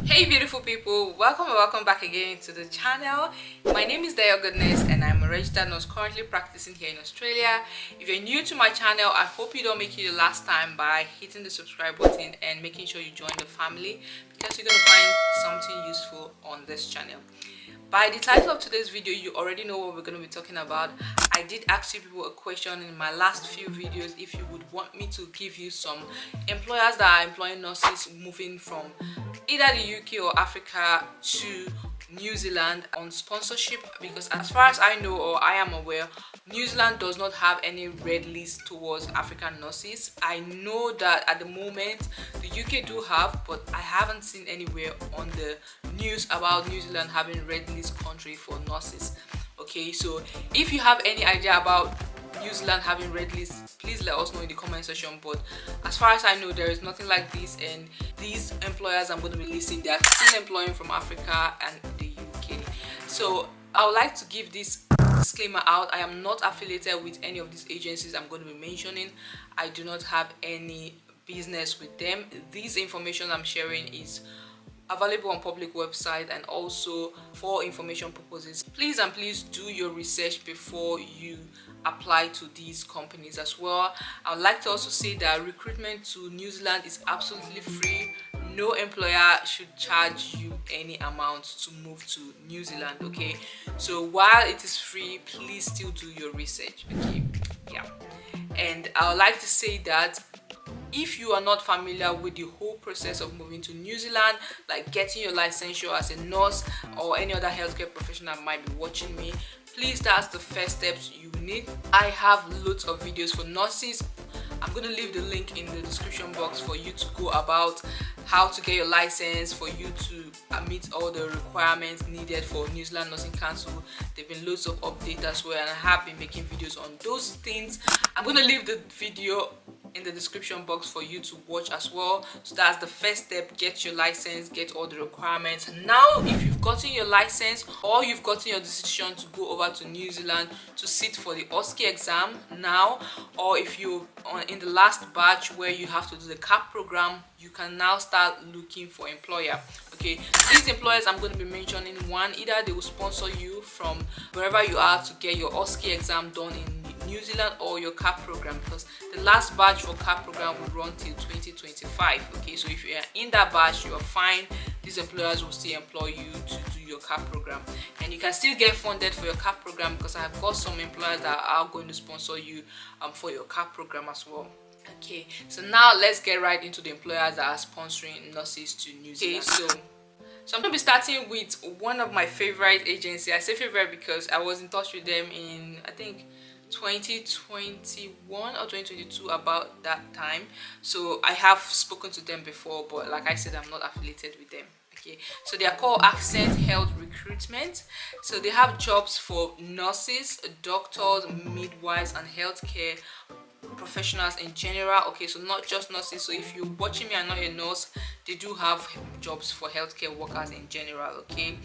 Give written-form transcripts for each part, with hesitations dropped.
Hey beautiful people, welcome and welcome back again to the channel. My name is Daya Goodness and I'm a registered nurse currently practicing here in Australia. If you're new to my channel, I hope you don't make it the last time by hitting the subscribe button and making sure you join the family, because you're going to find something useful on this channel. By the title of today's video, you already know what we're going to be talking about. I did ask you people a question in my last few videos if you would want me to give you some employers that are employing nurses moving from either the UK or Africa to New Zealand on sponsorship, because as far as I know or I am aware, New Zealand does not have any red list towards African nurses. I know that at the moment the UK do have, but I haven't seen anywhere on the news about New Zealand having red list country for nurses. Okay, so if you have any idea about New Zealand having red lists, please let us know in the comment section. But as far as I know, there is nothing like this, and these employers I'm going to be listing, they are still employing from Africa and the UK. So I would like to give this disclaimer out. I am not affiliated with any of these agencies I'm going to be mentioning. I do not have any business with them. This information I'm sharing is available on public website and also for information purposes. Please do your research before you apply to these companies as well. I would like to also say that recruitment to New Zealand is absolutely free. No employer should charge you any amount to move to New Zealand. Okay, so while it is free, please still do your research. Okay, yeah. And I would like to say that if you are not familiar with the whole process of moving to New Zealand, like getting your licensure as a nurse or any other healthcare professional might be watching me, please, that's the first steps you need. I have loads of videos for nurses. I'm going to leave the link in the description box for you to go about how to get your license, for you to meet all the requirements needed for New Zealand Nursing Council. There have been loads of updates as well, and I have been making videos on those things. I'm going to leave the video in the description box for you to watch as well. So that's the first step: get your license, get all the requirements. Now if you've gotten your license or you've gotten your decision to go over to New Zealand to sit for the OSCE exam now, or if you're in the last batch where you have to do the CAP program, you can now start looking for employer. Okay, these employers I'm going to be mentioning, one, either they will sponsor you from wherever you are to get your OSCE exam done in New Zealand or your CAP program, because the last batch for CAP program will run till 2025. Okay, so if you are in that batch, you are fine. These employers will still employ you to do your CAP program, and you can still get funded for your CAP program, because I have got some employers that are going to sponsor you for your CAP program as well. Okay, so now let's get right into the employers that are sponsoring nurses to New Zealand. Okay, so I'm going to be starting with one of my favorite agencies. I say favorite because I was in touch with them in, I think, 2021 or 2022, about that time. So I have spoken to them before, but like I said, I'm not affiliated with them. Okay, so they are called Accent Health Recruitment. So they have jobs for nurses, doctors, midwives, and healthcare professionals in general. Okay, so not just nurses. So if you're watching me and not a nurse, they do have jobs for healthcare workers in general. Okay,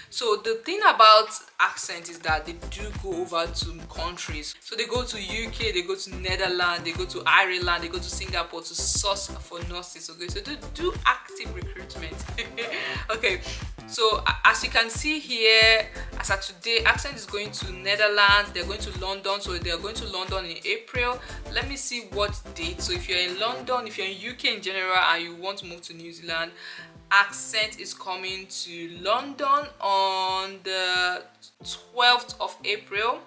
so the thing about Accent is that they do go over to countries. So they go to UK, they go to Netherlands, they go to Ireland, they go to Singapore to source for nurses. Okay, so they do active recruitment. Okay, so as you can see here, as of today, Accent is going to Netherlands, they're going to London. So they're going to London in April. Let me see what date. So if you're in London, if you're in UK in general and you want to move to New Zealand, Accent is coming to London on the 12th of April.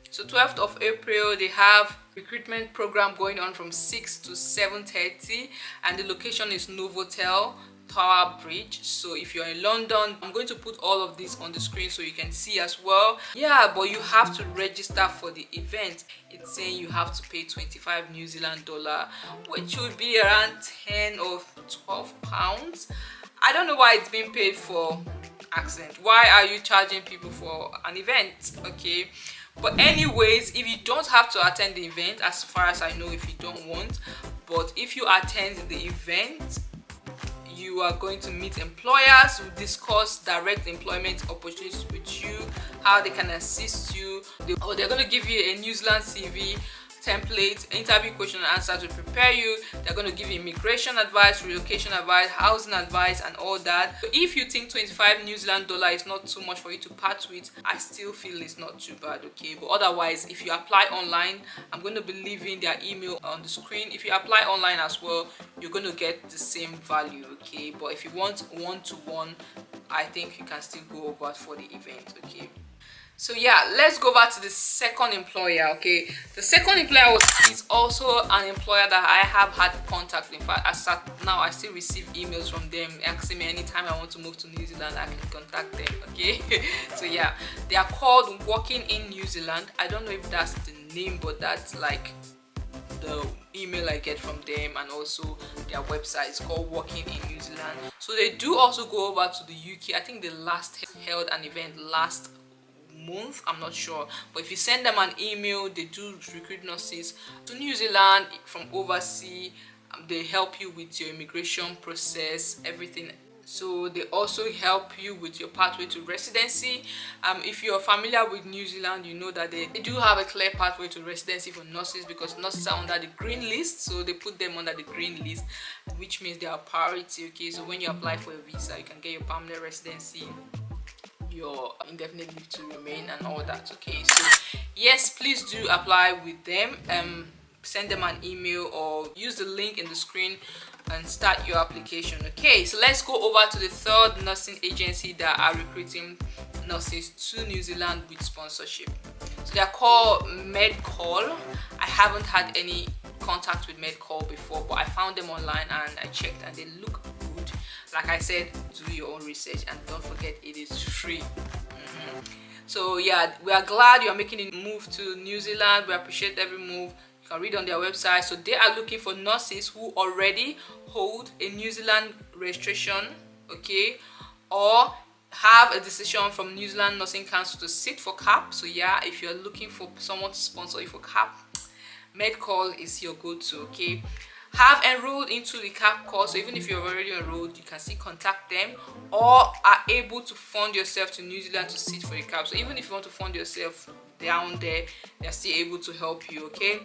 So 12th of April, they have recruitment program going on from 6 to 7:30, and the location is Novotel Tower Bridge. So if you're in London, I'm going to put all of this on the screen so you can see as well. Yeah, but you have to register for the event. It's saying you have to pay 25 New Zealand dollar, which would be around 10 or 12 pounds. I don't know why it's being paid for Accent. Why are you charging people for an event? Okay, but anyways, if you don't have to attend the event, as far as I know, if you don't want, but if you attend the event, you are going to meet employers who discuss direct employment opportunities with you, how they can assist you, or they're going to give you a New Zealand CV, templates, interview question and answer to prepare you. They're going to give you immigration advice, relocation advice, housing advice and all that. So if you think 25 New Zealand dollar is not too much for you to part with, I still feel it's not too bad, okay? But otherwise, if you apply online, I'm going to be leaving their email on the screen. If you apply online as well, you're going to get the same value, okay? But if you want one-to-one, I think you can still go over for the event, okay? So yeah, let's go back to the second employer, okay? The second employer is also an employer that I have had contact with. In fact, as at now, I still receive emails from them asking me anytime I want to move to New Zealand, I can contact them, okay? So yeah, they are called Working in New Zealand. I don't know if that's the name, but that's like the email I get from them, and also their website is called Working in New Zealand. So they do also go over to the UK. I think they last held an event last month, I'm not sure, but if you send them an email, they do recruit nurses to New Zealand from overseas. They help you with your immigration process, everything. So they also help you with your pathway to residency. If you're familiar with New Zealand, you know that they do have a clear pathway to residency for nurses, because nurses are under the green list, so they put them under the green list, which means they are priority, okay? So when you apply for a visa, you can get your permanent residency, your indefinite leave to remain and all that, okay? So yes, please do apply with them. Send them an email or use the link in the screen and start your application, okay? So let's go over to the third nursing agency that are recruiting nurses to New Zealand with sponsorship. So they're called MedCall. I haven't had any contact with MedCall before, but I found them online and I checked and they look good. Like I said, do your own research and don't forget it is free. So yeah, we are glad you are making a move to New Zealand. We appreciate every move. You can read on their website. So they are looking for nurses who already hold a New Zealand registration, okay, or have a decision from New Zealand Nursing Council to sit for CAP. So yeah, if you're looking for someone to sponsor you for CAP, MedCall is your go-to, okay? Have enrolled into the CAP course, so even if you're already enrolled, you can still contact them, or are able to fund yourself to New Zealand to sit for the CAP. So even if you want to fund yourself down there, they're still able to help you, okay?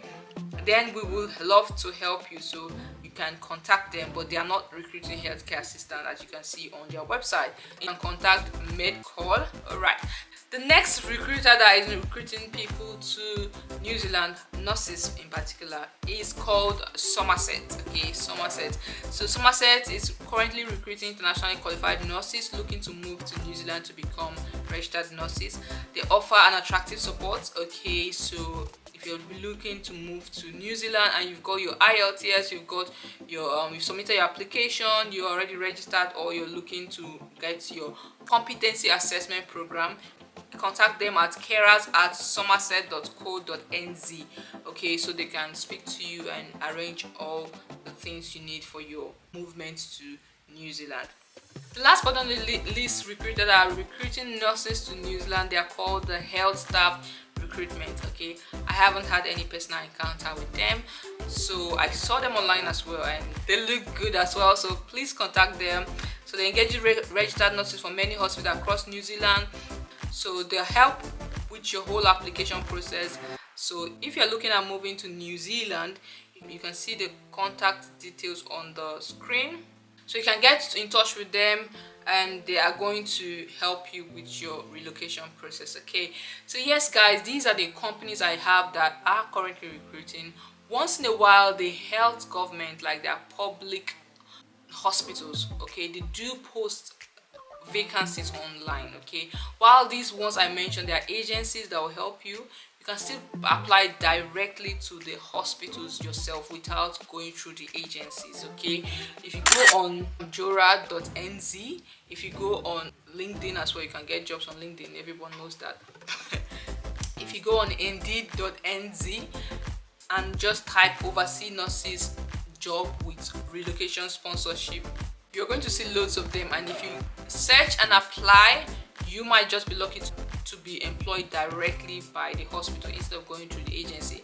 Then we would love to help you, so you can contact them, but they are not recruiting healthcare assistant, as you can see on their website. You can contact MedCall. All right. The next recruiter that is recruiting people to New Zealand, nurses in particular, is called Somerset, okay? Somerset. So Somerset is currently recruiting internationally qualified nurses looking to move to New Zealand to become registered nurses. They offer an attractive support, okay? So if you're looking to move to New Zealand and you've got your IELTS, you've got your you've submitted your application, you're already registered, or you're looking to get your competency assessment program, contact them at carers@somerset.co.nz, okay? So they can speak to you and arrange all the things you need for your movement to New Zealand. The last but not least recruiter that are recruiting nurses to New Zealand, they are called the Health Staff Recruitment, okay? I haven't had any personal encounter with them, so I saw them online as well and they look good as well, so please contact them. So they engage registered nurses from many hospitals across New Zealand, so they'll help with your whole application process. So if you're looking at moving to New Zealand, you can see the contact details on the screen, so you can get in touch with them and they are going to help you with your relocation process, okay? So yes guys, these are the companies I have that are currently recruiting. Once in a while, the health government, like their public hospitals, okay, they do post vacancies online, okay? While these ones I mentioned, there are agencies that will help you, you can still apply directly to the hospitals yourself without going through the agencies, okay? If you go on jora.nz, if you go on LinkedIn as well, you can get jobs on LinkedIn, everyone knows that. If you go on indeed.nz and just type overseas nurses job with relocation sponsorship, you're going to see loads of them, and if you search and apply, you might just be lucky to be employed directly by the hospital instead of going through the agency.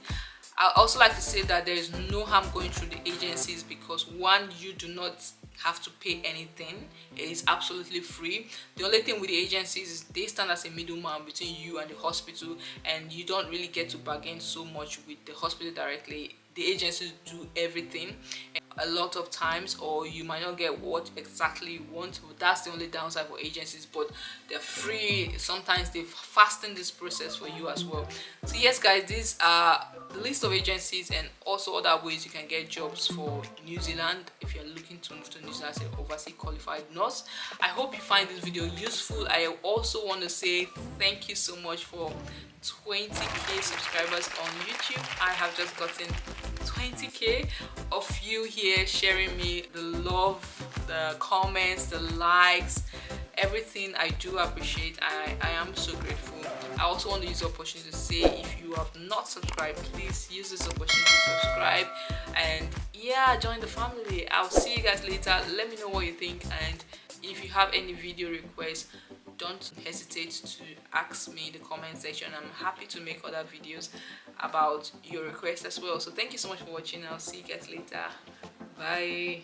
I also like to say that there is no harm going through the agencies, because one, you do not have to pay anything. It is absolutely free. The only thing with the agencies is they stand as a middleman between you and the hospital, and you don't really get to bargain so much with the hospital directly. The agencies do everything a lot of times, or you might not get what exactly you want. That's the only downside for agencies, but they're free. Sometimes they fasten this process for you as well. So yes guys, these are the list of agencies and also other ways you can get jobs for New Zealand if you're looking to move to New Zealand as an overseas qualified nurse. I hope you find this video useful. I also want to say thank you so much for 20k subscribers on YouTube. I have just gotten 20k of you here sharing me the love, the comments, the likes, everything. I do appreciate. I am so grateful. I also want to use the opportunity to say, if you have not subscribed, please use this opportunity to subscribe and yeah, join the family. I'll see you guys later. Let me know what you think, and if you have any video requests, don't hesitate to ask me in the comment section. I'm happy to make other videos about your requests as well. So thank you so much for watching. I'll see you guys later. Bye.